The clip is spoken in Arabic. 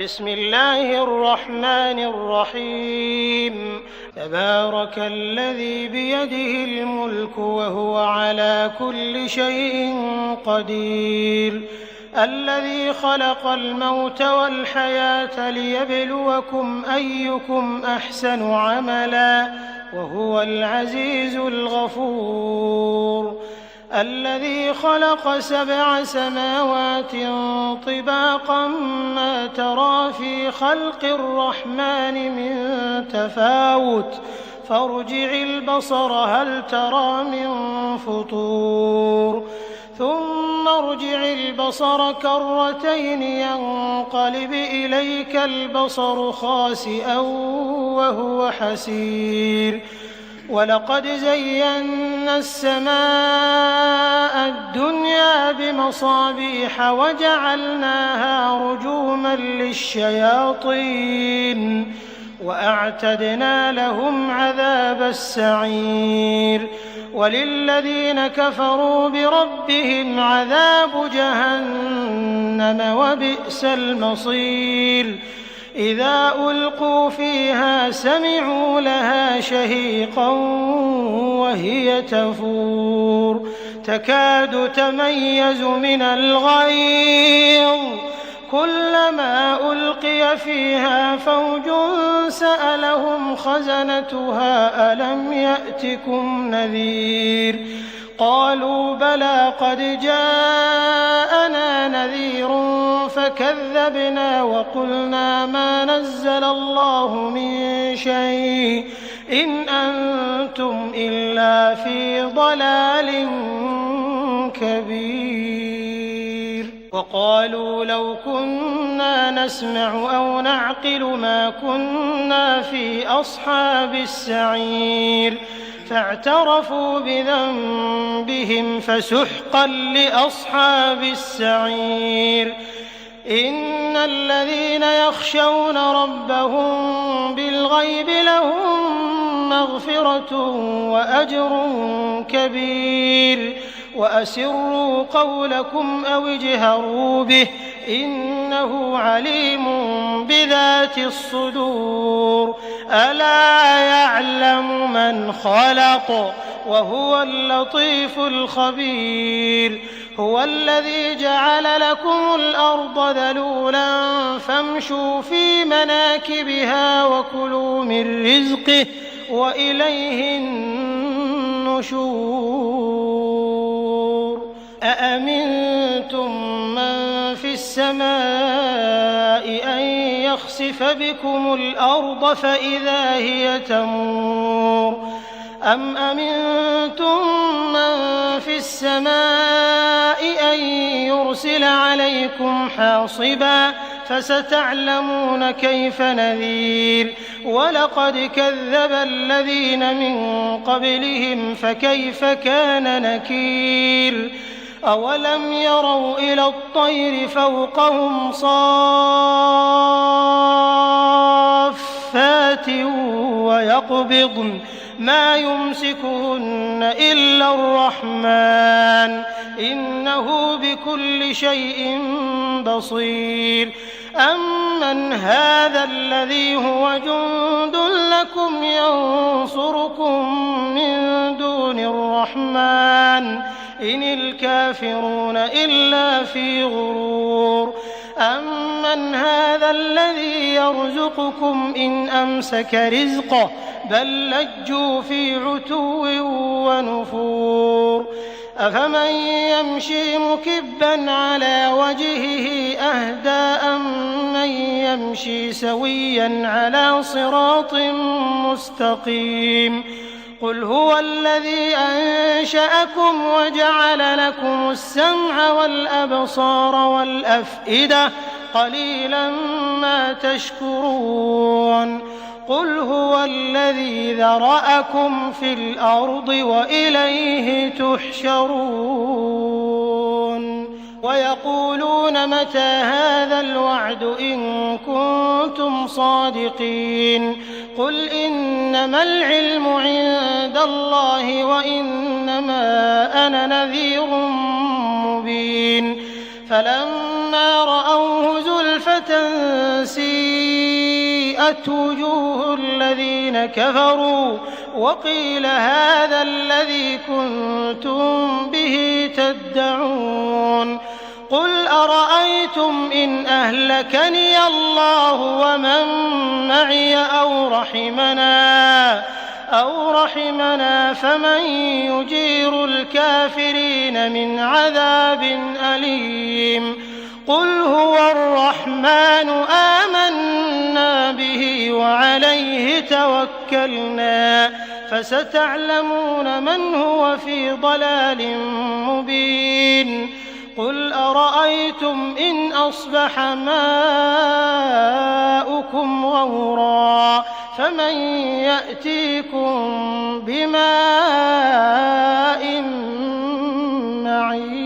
بسم الله الرحمن الرحيم. تبارك الذي بيده الملك وهو على كل شيء قدير، الذي خلق الموت والحياة ليبلوكم أيكم أحسن عملا وهو العزيز الغفور، الذي خلق 7 سماوات طباقا ما ترى في خلق الرحمن من تفاوت فارجع البصر هل ترى من فطور ثم ارجع البصر كرتين ينقلب إليك البصر خاسئا وهو حسير، ولقد زينا السماء الدنيا بمصابيح وجعلناها رجوما للشياطين وأعتدنا لهم عذاب السعير، وللذين كفروا بربهم عذاب جهنم وبئس المصير، إذا ألقوا فيها سمعوا لها شهيقا وهي تفور تكاد تميز من الغيظ، كلما ألقي فيها فوج سألهم خزنتها ألم يأتكم نذير، قالوا بلى قد جاءنا نذير فكذبنا وقلنا ما نزل الله من شيء إن أنتم إلا في ضلال كبير، وقالوا لو كنا نسمع أو نعقل ما كنا في أصحاب السعير، فاعترفوا بذنبهم فسحقا لأصحاب السعير، إن الذين يخشون ربهم بالغيب لهم مغفرة وأجر كبير، وأسروا قولكم أو اجهروا به إنه عليم بذات الصدور، ألا يعلم من خلق وهو اللطيف الخبير، هو الذي جعل لكم الأرض ذلولا فامشوا في مناكبها وكلوا من رزقه وإليه النشور، أأمنتم من في السماء أن يخسف بكم الأرض فإذا هي تمور، أم أمنتم من في السماء أن يرسل عليكم حاصبا فستعلمون كيف نذير، ولقد كذب الذين من قبلهم فكيف كان نكير، أولم يروا إلى الطير فوقهم صافات ويقبضن ما يمسكهن إلا الرحمن إنه بكل شيء بصير، أمن هذا الذي هو جند لكم ينصركم من دون الرحمن إن الكافرون إلا في غرور، أمن هذا الذي يرزقكم إن أمسك رزقه بل لجوا في عتو ونفور، أفمن يمشي مكبا على وجهه أهدى أمن يمشي سويا على صراط مستقيم، قل هو الذي أنشأكم وجعل لكم السمع والأبصار والأفئدة قليلا ما تشكرون، قل هو الذي ذرأكم في الأرض وإليه تحشرون، ويقولون متى هذا الوعد إن كنتم صادقين، قل إنما العلم عند الله وإنما أنا نذير مبين، فلما رأوه زلفى سيئت وجوه الذين كفروا وقيل هذا الذي كنتم به تدعون قل أرأيتم إن أهلكني الله ومن معي أو رحمنا فمن يجير الكافرين من عذاب أليم قل هو الرحمن آمنا به وعليه توكلنا فستعلمون من هو في ضلال مبين قل أرأيتم إن أصبح ماؤكم غورا فمن يأتيكم بماء معين